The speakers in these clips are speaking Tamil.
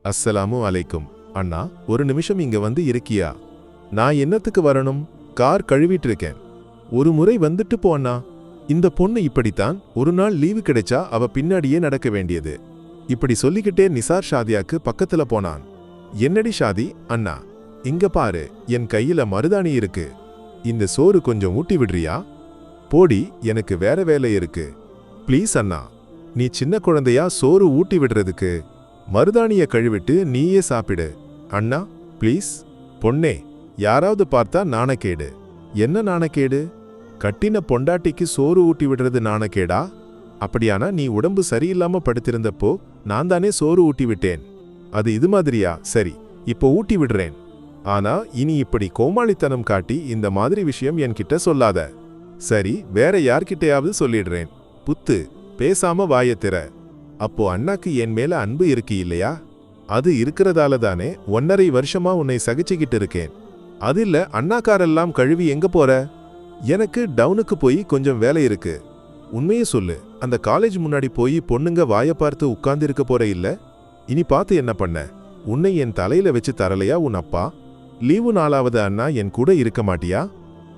அஸ்ஸலாமு அலைக்கும். அண்ணா, ஒரு நிமிஷம் இங்க வந்து இருக்கியா? நான் என்னத்துக்கு வரணும்? கார் கழுவிட்டு இருக்கேன். ஒரு முறை வந்துட்டு போ அண்ணா. இந்த பொண்ணு இப்படித்தான். ஒரு நாள் லீவு கிடைச்சா அவ பின்னாடியே நடக்க வேண்டியது. இப்படி சொல்லிக்கிட்டே நிசார் ஷாதியாக்கு பக்கத்துல போனான். என்னடி ஷாதி? அண்ணா, இங்க பாரு, என் கையில மருதாணி இருக்கு. இந்த சோறு கொஞ்சம் ஊட்டி விடுறியா? போடி, எனக்கு வேற வேலை இருக்கு. ப்ளீஸ் அண்ணா, நீ சின்ன குழந்தையா சோறு ஊட்டி விடுறதுக்கு? மருதாணிய கழுவிட்டு நீயே சாப்பிடு. அண்ணா ப்ளீஸ். பொண்ணே, யாராவது பார்த்தா நாணக்கேடு. என்ன நாணக்கேடு? கட்டின பொண்டாட்டிக்கு சோறு ஊட்டி விடுறது நாணக்கேடா? அப்படியானா நீ உடம்பு சரியில்லாம படுத்திருந்தப்போ நான் தானே சோறு ஊட்டி விட்டேன். அது இது மாதிரியா? சரி, இப்போ ஊட்டி விடுறேன். ஆனா இனி இப்படி கோமாளித்தனம் காட்டி இந்த மாதிரி விஷயம் என்கிட்ட சொல்லாத. சரி, வேற யார்கிட்டையாவது சொல்லிடுறேன். புத்து, பேசாம வாயத்திற. அப்போ அண்ணாக்கு என் மேல அன்பு இருக்கு இல்லையா? அது இருக்கிறதால தானே 1.5 வருஷமா உன்னை சகிச்சுக்கிட்டு இருக்கேன். அது இல்ல, அண்ணாக்காரெல்லாம் கழுவி எங்க போற? எனக்கு டவுனுக்கு போய் கொஞ்சம் வேலை இருக்கு. உண்மையே சொல்லு, அந்த காலேஜ் முன்னாடி போய் பொண்ணுங்க வாய பார்த்து உட்கார்ந்திருக்க போற இல்ல? இனி பார்த்து என்ன பண்ண? உன்னை என் தலையில வச்சு தரலையா உன் அப்பா? லீவு நாளாவது அண்ணா என் கூட இருக்க மாட்டியா?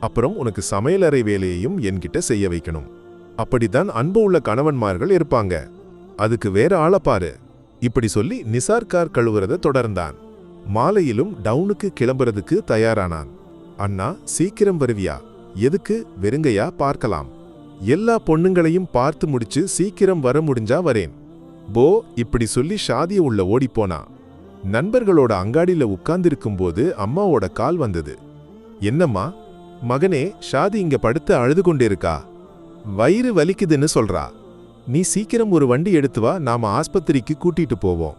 அப்புறம் உனக்கு சமையலறை வேலையையும் என்கிட்ட செய்ய வைக்கணும். அப்படித்தான் அன்பு உள்ள கணவன்மார்கள் இருப்பாங்க. அதுக்கு வேற ஆளை பாரு. இப்படி சொல்லி நிசார் கார் கழுவுறத தொடர்ந்தான். மாலையிலும் டவுனுக்கு கிளம்புறதுக்கு தயாரானான். அண்ணா, சீக்கிரம் வருவியா? எதுக்கு? வெறுங்கையா? பார்க்கலாம். எல்லா பொண்ணுங்களையும் பார்த்து முடிச்சு சீக்கிரம் வர முடிஞ்சா வரேன். போ. இப்படி சொல்லி ஷாதிய உள்ள ஓடிப்போனா. நண்பர்களோட அங்காடியில உட்கார்ந்திருக்கும் போது அம்மாவோட கால் வந்தது. என்னம்மா? மகனே, ஷாதி இங்க படுத்து அழுது கொண்டிருக்கா. வயிறு வலிக்குதுன்னு சொல்றா. நீ சீக்கிரம் ஒரு வண்டி எடுத்து வா, நாம ஆஸ்பத்திரிக்கு கூட்டிட்டு போவோம்.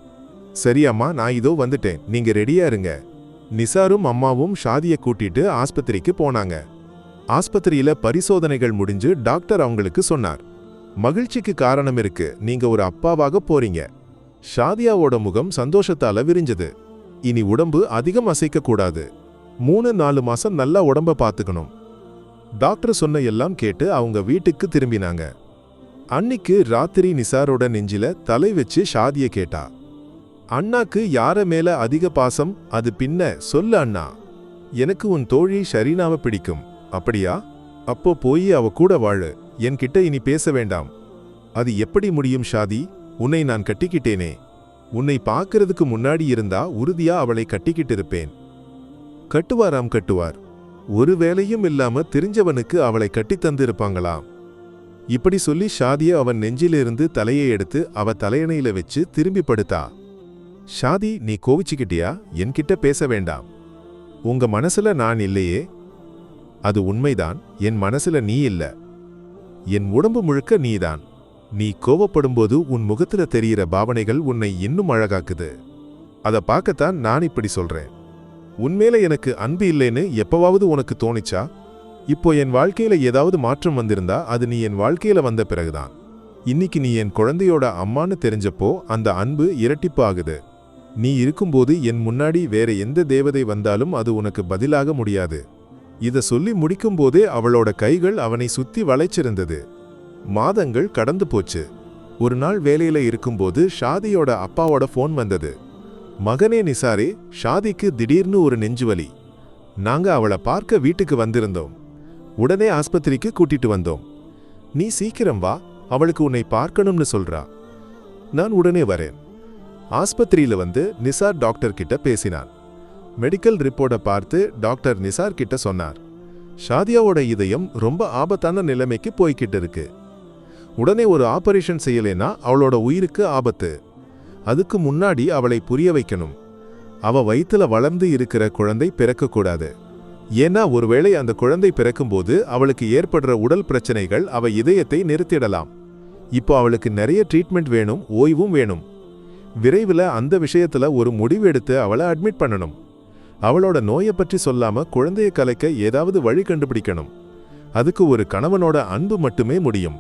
சரியாம்மா, நான் இதோ வந்துட்டேன், நீங்க ரெடியா இருங்க. நிசாரும் அம்மாவும் ஷாதியை கூட்டிட்டு ஆஸ்பத்திரிக்கு போனாங்க. ஆஸ்பத்திரியில பரிசோதனைகள் முடிஞ்சு டாக்டர் அவங்களுக்கு சொன்னார், மகிழ்ச்சிக்கு காரணம் இருக்கு, நீங்க ஒரு அப்பாவாக போறீங்க. ஷாதியாவோட முகம் சந்தோஷத்தால விரிஞ்சது. இனி உடம்பு அதிகம் அசைக்க கூடாது. 3-4 மாசம் நல்லா உடம்ப பாத்துக்கணும். டாக்டர் சொன்ன எல்லாம் கேட்டு அவங்க வீட்டுக்கு திரும்பினாங்க. அன்னிக்கு ராத்திரி நிசாரோட நெஞ்சில தலை வச்சு ஷாதிய கேட்டா. அண்ணாக்கு யார மேல அதிக பாசம்? அது பின்ன சொல்லு அண்ணா. எனக்கு உன் தோழி ஷரீனாவை பிடிக்கும். அப்படியா? அப்போ போய் அவ கூட வாழு. என்கிட்ட இனி பேச வேண்டாம். அது எப்படி முடியும் ஷாதி? உன்னை நான் கட்டிக்கிட்டேனே. உன்னை பார்க்கறதுக்கு முன்னாடி இருந்தா உறுதியா அவளை கட்டிக்கிட்டு இருப்பேன். கட்டுவாராம், கட்டுவார். ஒரு வேலையும் இல்லாம தெரிஞ்சவனுக்கு அவளை கட்டி தந்திருப்பாங்களாம். இப்படி சொல்லி ஷாதிய அவன் நெஞ்சிலிருந்து தலையை எடுத்து அவ தலையணையில வச்சு திரும்பி படுத்தா. ஷாதி, நீ கோவிச்சுக்கிட்டியா? என்கிட்ட பேச வேண்டாம். உங்க மனசுல நான் இல்லையே. அது உண்மைதான், என் மனசுல நீ இல்ல. என் உடம்பு முழுக்க நீதான். நீ கோவப்படும்போது உன் முகத்துல தெரிகிற பாவனைகள் உன்னை இன்னும் அழகாக்குது. அதை பார்க்கத்தான் நான் இப்படி சொல்றேன். உன்மேல எனக்கு அன்பு இல்லைன்னு எப்பவாவது உனக்கு தோணிச்சா? இப்போ என் வாழ்க்கையில ஏதாவது மாற்றம் வந்திருந்தா அது நீ என் வாழ்க்கையில வந்த பிறகுதான். இன்னைக்கு நீ என் குழந்தையோட அம்மான்னு தெரிஞ்சப்போ அந்த அன்பு இரட்டிப்பு ஆகுது. நீ இருக்கும்போது என் முன்னாடி வேற எந்த தேவதை வந்தாலும் அது உனக்கு பதிலாக முடியாது. இத சொல்லி முடிக்கும் போதே அவளோட கைகள் அவனை சுத்தி வளைச்சிருந்தது. மாதங்கள் கடந்து போச்சு. ஒரு நாள் வேலையில இருக்கும்போது ஷாதியோட அப்பாவோட போன் வந்தது. மகனே நிசாரே, ஷாதிக்கு திடீர்னு ஒரு நெஞ்சுவலி. நாங்க அவளை பார்க்க வீட்டுக்கு வந்திருந்தோம். உடனே ஆஸ்பத்திரிக்கு கூட்டிட்டு வந்தோம். நீ சீக்கிரம் வா, அவளுக்கு உன்னை பார்க்கணும்னு சொல்றா. நான் உடனே வரேன். ஆஸ்பத்திரியில வந்து நிசார் டாக்டர் கிட்ட பேசினான். மெடிக்கல் ரிப்போர்ட்டை பார்த்து டாக்டர் நிசார் கிட்ட சொன்னார், ஷாதியாவோட இதயம் ரொம்ப ஆபத்தான நிலைமைக்கு போய்கிட்டு இருக்கு. உடனே ஒரு ஆபரேஷன் செய்யலைன்னா அவளோட உயிருக்கு ஆபத்து. அதுக்கு முன்னாடி அவளை புரிய வைக்கணும். அவ வயித்துல வளர்ந்து இருக்கிற குழந்தை பிறக்கக்கூடாது. ஏன்னா ஒருவேளை அந்த குழந்தை பிறக்கும்போது அவளுக்கு ஏற்படுற உடல் பிரச்சனைகள் அவ இதயத்தை நிறுத்திடலாம். இப்போ அவளுக்கு நிறைய ட்ரீட்மெண்ட் வேணும், ஓய்வும் வேணும். விரைவில் அந்த விஷயத்துல ஒரு முடிவு எடுத்து அவளை அட்மிட் பண்ணணும். அவளோட நோயை பற்றி சொல்லாம குழந்தையை கலைக்க ஏதாவது வழி கண்டுபிடிக்கணும். அதுக்கு ஒரு கணவனோட அன்பு மட்டுமே முடியும்.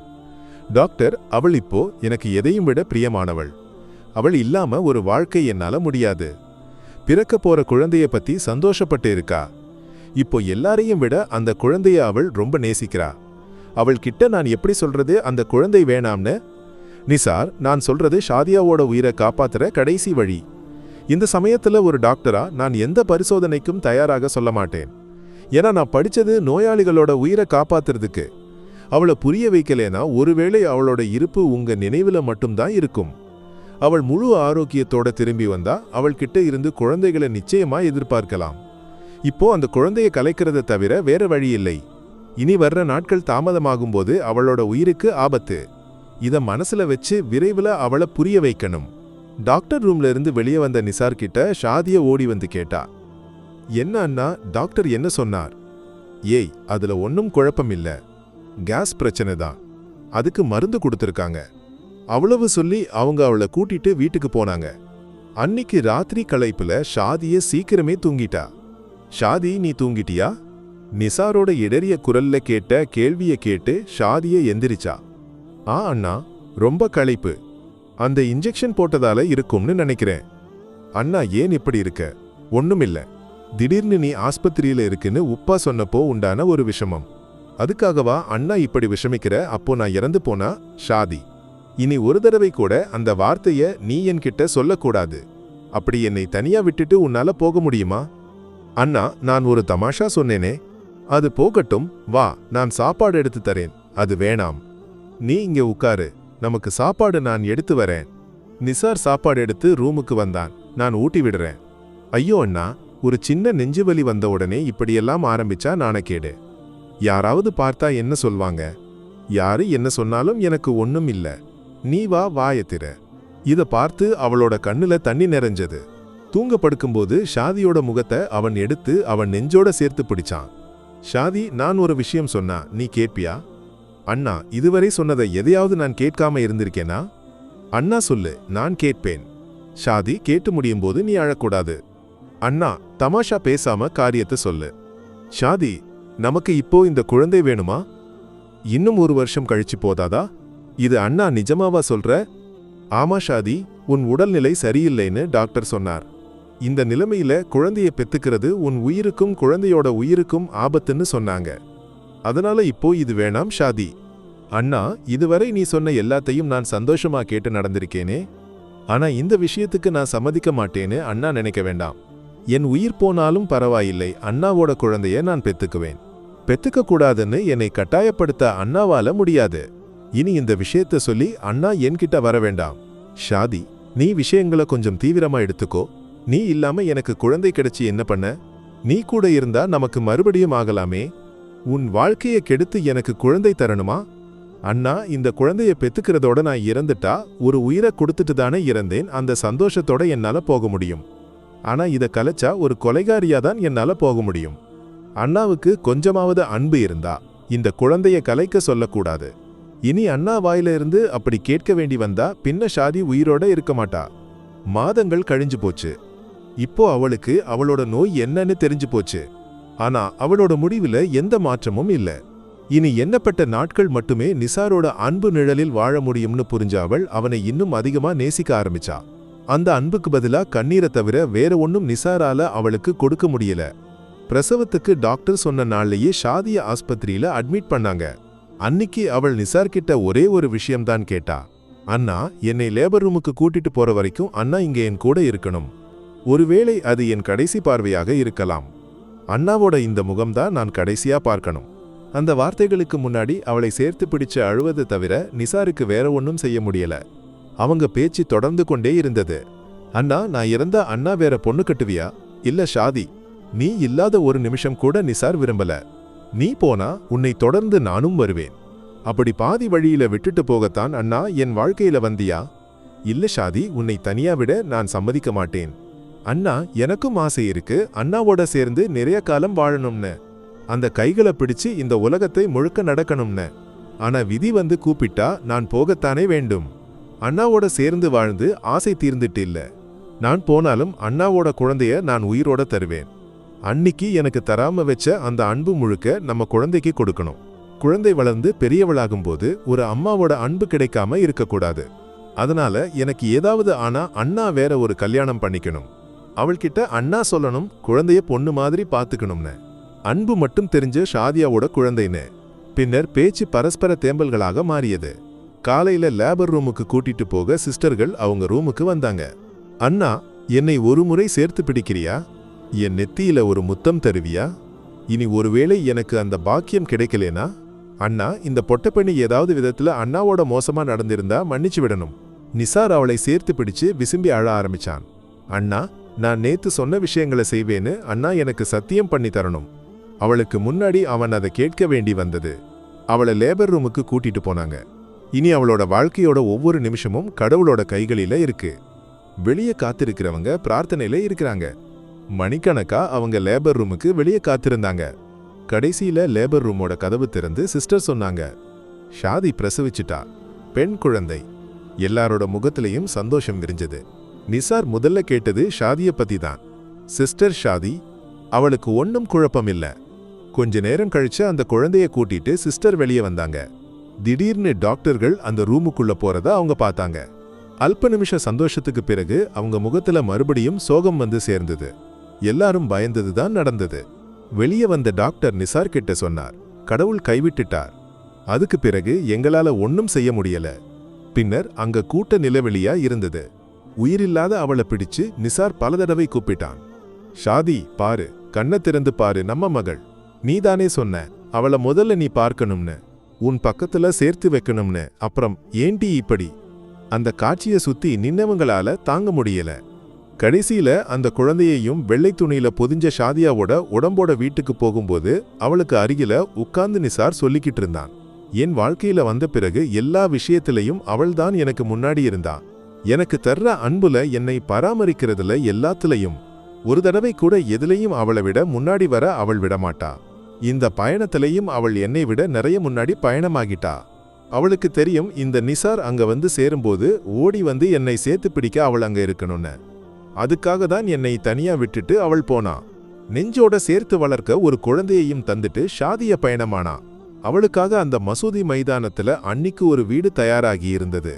டாக்டர், அவள் இப்போ எனக்கு எதையும் விட பிரியமானவள். அவள் இல்லாம ஒரு வாழ்க்கை என்னால முடியாது. பிறக்க போற குழந்தைய பத்தி சந்தோஷப்பட்டு இருக்கா. இப்போ எல்லாரையும் விட அந்த குழந்தைய அவள் ரொம்ப நேசிக்கிறா. அவள் கிட்ட நான் எப்படி சொல்றது அந்த குழந்தை வேணாம்னு? நிசார், நான் சொல்றது ஷாதியாவோட உயிரை காப்பாத்துற கடைசி வழி. இந்த சமயத்துல ஒரு டாக்டரா நான் எந்த பரிசோதனைக்கும் தயாராக சொல்ல மாட்டேன். ஏன்னா நான் படிச்சது நோயாளிகளோட உயிரை காப்பாத்துறதுக்கு. அவளை புரிய வைக்கலேனா ஒருவேளை அவளோட இருப்பு உங்க நினைவுல மட்டும்தான் இருக்கும். அவள் முழு ஆரோக்கியத்தோட திரும்பி வந்தா அவள்கிட்ட இருந்து குழந்தைகளை நிச்சயமா எதிர்பார்க்கலாம். இப்போ அந்த குழந்தையை கலைக்கிறத தவிர வேற வழி இல்லை. இனி வர்ற நாட்கள் தாமதமாகும்போது அவளோட உயிருக்கு ஆபத்து. இத மனசுல வச்சு விரைவில் அவளை புரிய வைக்கணும். டாக்டர் ரூம்ல இருந்து வெளியே வந்த நிசார் கிட்ட ஷாதிய ஓடி வந்து கேட்டா, என்ன அண்ணா, டாக்டர் என்ன சொன்னார்? ஏய், அதுல ஒன்னும் குழப்பம் இல்ல, கேஸ் பிரச்சனை தான், அதுக்கு மருந்து கொடுத்திருக்காங்க. அவ்வளவு சொல்லி அவங்க அவளை கூட்டிட்டு வீட்டுக்கு போனாங்க. அன்னிக்கு ராத்திரி களைப்புல ஷாதிய சீக்கிரமே தூங்கிட்டா. ஷாதி, நீ தூங்கிட்டியா? நிசாரோட இடறிய குரல்ல கேட்ட கேள்விய கேட்டு ஷாதிய எந்திரிச்சா. அண்ணா, ரொம்ப களைப்பு, அந்த இன்ஜெக்ஷன் போட்டதால இருக்கும்னு நினைக்கிறேன். அண்ணா, ஏன் இப்படி இருக்க? ஒண்ணுமில்ல, திடீர்னு நீ ஆஸ்பத்திரியில இருக்குன்னு உப்பா சொன்னப்போ உண்டான ஒரு விஷமம். அதுக்காகவா அண்ணா இப்படி விஷமிக்கிற? அப்போ நான் இறந்து போனா? ஷாதி, இனி ஒரு தடவை கூட அந்த வார்த்தைய நீ என்கிட்ட சொல்லக்கூடாது. அப்படி என்னை தனியா விட்டுட்டு உன்னால போக முடியுமா? அண்ணா, நான் ஒரு தமாஷா சொன்னேனே. அது போகட்டும், வா, நான் சாப்பாடு எடுத்து தரேன். அது வேணாம், நீ இங்க உட்காரு, நமக்கு சாப்பாடு நான் எடுத்து வரேன். நிசார் சாப்பாடு எடுத்து ரூமுக்கு வந்தான். நான் ஊட்டி விடுறேன். ஐயோ அண்ணா, ஒரு சின்ன நெஞ்சுவலி வந்த உடனே இப்படியெல்லாம் ஆரம்பிச்சா நாணக்கேடு. யாராவது பார்த்தா என்ன சொல்வாங்க? யாரு என்ன சொன்னாலும் எனக்கு ஒண்ணும் இல்ல, நீ வா, வாயத்திர. இத பார்த்து அவளோட கண்ணுல தண்ணி நிறைஞ்சது. தூங்க படுக்கும்போது ஷாதியோட முகத்தை அவன் எடுத்து அவன் நெஞ்சோட சேர்த்து பிடிச்சான். ஷாதி, நான் ஒரு விஷயம் சொன்னா நீ கேட்பியா? அண்ணா, இதுவரை சொன்னதை எதையாவது நான் கேட்காம இருந்திருக்கேனா? அண்ணா சொல்லு, நான் கேட்பேன். ஷாதி, கேட்டு முடியும் போது நீ அழக்கூடாது. அண்ணா, தமாஷா பேசாம காரியத்தை சொல்லு. ஷாதி, நமக்கு இப்போ இந்த குழந்தை வேணுமா? இன்னும் 1 வருஷம் கழிச்சு போதாதா? இது அண்ணா நிஜமாவா சொல்ற? ஆமா ஷாதி, உன் உடல்நிலை சரியில்லைன்னு டாக்டர் சொன்னார். இந்த நிலைமையில குழந்தைய பெத்துக்கிறது உன் உயிருக்கும் குழந்தையோட உயிருக்கும் ஆபத்துன்னு சொன்னாங்க. அதனால இப்போ இது வேணாம் ஷாதி. அண்ணா, இதுவரை நீ சொன்ன எல்லாத்தையும் நான் சந்தோஷமா கேட்டு நடந்திருக்கேனே. ஆனா இந்த விஷயத்துக்கு நான் சம்மதிக்க மாட்டேன்னு அண்ணா நினைக்க வேண்டாம். என் உயிர் போனாலும் பரவாயில்லை, அண்ணாவோட குழந்தைய நான் பெத்துக்குவேன். பெத்துக்க கூடாதுன்னு என்னை கட்டாயப்படுத்த அண்ணாவால முடியாது. இனி இந்த விஷயத்த சொல்லி அண்ணா என்கிட்ட வர வேண்டாம். ஷாதி, நீ விஷயங்களை கொஞ்சம் தீவிரமா எடுத்துக்கோ. நீ இல்லாம எனக்கு குழந்தை கிடைச்சி என்ன பண்ண? நீ கூட இருந்தா நமக்கு மறுபடியும் ஆகலாமே. உன் வாழ்க்கையை கெடுத்து எனக்கு குழந்தை தரணுமா? அண்ணா, இந்த குழந்தைய பெத்துக்கிறதோட நான் இறந்துட்டா ஒரு உயிரை கொடுத்துட்டு தானே இறந்தேன். அந்த சந்தோஷத்தோட என்னால போக முடியும். ஆனா இத கலைச்சா ஒரு கொலைகாரியாதான் என்னால போக முடியும். அண்ணாவுக்கு கொஞ்சமாவது அன்பு இருந்தா இந்த குழந்தைய கலைக்க சொல்லக்கூடாது. இனி அண்ணா வாயில இருந்து அப்படி கேட்க வேண்டி வந்தா பின்ன ஷாதி உயிரோட இருக்க மாட்டா. மாதங்கள் கழிஞ்சு போச்சு. இப்போ அவளுக்கு அவளோட நோய் என்னன்னு தெரிஞ்சு போச்சு. ஆனா அவளோட முடிவுல எந்த மாற்றமும் இல்ல. இனி எண்ணப்பட்ட நாட்கள் மட்டுமே நிசாரோட அன்பு நிழலில் வாழ முடியும்னு புரிஞ்ச அவள் அவனை இன்னும் அதிகமா நேசிக்க ஆரம்பிச்சா. அந்த அன்புக்கு பதிலா கண்ணீரை தவிர வேற ஒன்னும் நிசாரால அவளுக்கு கொடுக்க முடியல. பிரசவத்துக்கு டாக்டர் சொன்ன நாள்லயே ஷாதிய ஆஸ்பத்திரியில அட்மிட் பண்ணாங்க. அன்னிக்கு அவள் நிசார் கிட்ட ஒரே ஒரு விஷயம்தான் கேட்டா. அண்ணா, என்னை லேபர் ரூமுக்கு கூட்டிட்டு போற வரைக்கும் அண்ணா இங்க என் கூட இருக்கணும். ஒருவேளை அது என் கடைசி பார்வையாக இருக்கலாம். அண்ணாவோட இந்த முகம்தான் நான் கடைசியா பார்க்கணும். அந்த வார்த்தைகளுக்கு முன்னாடி அவளை சேர்த்து பிடிச்சு அழுவது தவிர நிசாருக்கு வேற ஒன்னும் செய்ய முடியல. அவங்க பேச்சு தொடர்ந்து கொண்டே இருந்தது. அண்ணா, நான் இறந்தா அண்ணா வேற பொண்ணு கட்டுவியா? இல்ல ஷாதி, நீ இல்லாத ஒரு நிமிஷம் கூட நிசார் விரும்பல. நீ போனா உன்னை தொடர்ந்து நானும் வருவேன். அப்படி பாதி வழியில விட்டுட்டு போகத்தான் அண்ணா என் வாழ்க்கையில வந்தியா? இல்ல ஷாதி, உன்னை தனியா விட நான் சம்மதிக்க மாட்டேன். அண்ணா, எனக்கும் ஆசை இருக்கு, அண்ணாவோட சேர்ந்து நிறைய காலம் வாழணும்னு. அந்த கைகளை பிடிச்சு இந்த உலகத்தை முழுக்க நடக்கணும்னு. ஆனா விதி வந்து கூப்பிட்டா நான் போகத்தானே வேண்டும். அண்ணாவோட சேர்ந்து வாழ்ந்து ஆசை தீர்ந்துட்டு இல்ல. நான் போனாலும் அண்ணாவோட குழந்தைய நான் உயிரோட தருவேன். அன்னிக்கு எனக்கு தராம வச்ச அந்த அன்பு முழுக்க நம்ம குழந்தைக்கு கொடுக்கணும். குழந்தை வளர்ந்து பெரியவளாகும்போது ஒரு அம்மாவோட அன்பு கிடைக்காம இருக்கக்கூடாது. அதனால எனக்கு ஏதாவது ஆனா அண்ணா வேற ஒரு கல்யாணம் பண்ணிக்கணும். அவள்கிட்ட அண்ணா சொல்லணும் குழந்தைய பொண்ணு மாதிரி பாத்துக்கணும்னு. அன்பு மட்டும் தெரிஞ்ச ஷாதியாவோட குழந்தைன்னு. பின்னர் பேச்சு பரஸ்பர தேம்பல்களாக மாறியது. காலையில லேபர் ரூமுக்கு கூட்டிட்டு போக சிஸ்டர்கள் அவங்க ரூமுக்கு வந்தாங்க. அண்ணா, என்னை ஒரு முறை சேர்த்து பிடிக்கிறியா? என் நெத்தியில ஒரு முத்தம் தருவியா? இனி ஒருவேளை எனக்கு அந்த பாக்கியம் கிடைக்கலேனா? அண்ணா, இந்த பொட்டப்பெண்ணி ஏதாவது விதத்துல அண்ணாவோட மோசமா நடந்திருந்தா மன்னிச்சு விடணும். நிசார் அவளை சேர்த்து பிடிச்சு விசும்பி அழ ஆரம்பிச்சான். அண்ணா, நான் நேத்து சொன்ன விஷயங்களை செய்வேன்னு அண்ணா எனக்கு சத்தியம் பண்ணி தரணும். அவளுக்கு முன்னாடி அவன் அதை கேட்க வேண்டி வந்தது. அவளை லேபர் ரூமுக்கு கூட்டிட்டு போனாங்க. இனி அவளோட வாழ்க்கையோட ஒவ்வொரு நிமிஷமும் கடவுளோட கைகளில இருக்கு. வெளியே காத்திருக்கிறவங்க பிரார்த்தனையில இருக்கிறாங்க. மணிக்கணக்கா அவங்க லேபர் ரூமுக்கு வெளியே காத்திருந்தாங்க. கடைசியில லேபர் ரூமோட கதவு திறந்து சிஸ்டர் சொன்னாங்க, ஷாதி பிரசவிச்சிட்டா, பெண் குழந்தை. எல்லாரோட முகத்திலையும் சந்தோஷம் விரிஞ்சது. நிசார் முதல்ல கேட்டது ஷாதிய பத்தி தான். சிஸ்டர் ஷாதி, அவளுக்கு ஒன்னும் குழப்பம் இல்ல. கொஞ்ச நேரம் கழிச்சு அந்த குழந்தைய கூட்டிட்டு சிஸ்டர் வெளியே வந்தாங்க. திடீர்னு டாக்டர்கள் அந்த ரூமுக்குள்ள போறத அவங்க பார்த்தாங்க. அல்ப நிமிஷ சந்தோஷத்துக்கு பிறகு அவங்க முகத்துல மறுபடியும் சோகம் வந்து சேர்ந்தது. எல்லாரும் பயந்ததுதான் நடந்தது. வெளியே வந்த டாக்டர் நிசார் கிட்ட சொன்னார், கடவுள் கைவிட்டுட்டார். அதுக்கு பிறகு எங்களால ஒன்னும் செய்ய முடியல. பின்னர் அங்க கூட்ட நிலவெளியா இருந்தது. உயிரில்லாத அவளை பிடிச்சு நிசார் பல தடவை கூப்பிட்டான். ஷாதி, பாரு, கண்ணை திறந்து பாரு, நம்ம மகள். நீதானே சொன்ன அவளை முதல்ல நீ பார்க்கணும்னு, உன் பக்கத்துல சேர்த்து வைக்கணும்னு. அப்புறம் ஏண்டி இப்படி? அந்த காட்சியை சுத்தி நின்னவங்களால தாங்க முடியல. கடைசியில அந்த குழந்தையையும் வெள்ளை துணியில பொதிஞ்ச ஷாதியாவோட உடம்போட வீட்டுக்கு போகும்போது அவளுக்கு அருகில உட்கார்ந்து நிசார் சொல்லிக்கிட்டு இருந்தான், என் வாழ்க்கையில வந்த பிறகு எல்லா விஷயத்திலையும் அவள்தான் எனக்கு முன்னாடி இருந்தா. எனக்கு தர்ற அன்புல, என்னை பராமரிக்கிறதுல, எல்லாத்துலயும். ஒரு தடவை கூட எதுலையும் அவளை விட முன்னாடி வர அவள் விடமாட்டா. இந்த பயணத்திலையும் அவள் என்னை விட நிறைய முன்னாடி பயணமாகிட்டா. அவளுக்கு தெரியும் இந்த நிசார் அங்க வந்து சேரும்போது ஓடி வந்து என்னை சேர்த்து பிடிக்க அவள் அங்க இருக்கணும்னு. அதுக்காக தான் என்னை தனியா விட்டுட்டு அவள் போனா. நெஞ்சோட சேர்த்து வளர்க்க ஒரு குழந்தையையும் தந்துட்டு ஷாதிய பயணமானா. அவளுக்காக அந்த மசூதி மைதானத்துல அன்னிக்கு ஒரு வீடு தயாராகி இருந்தது.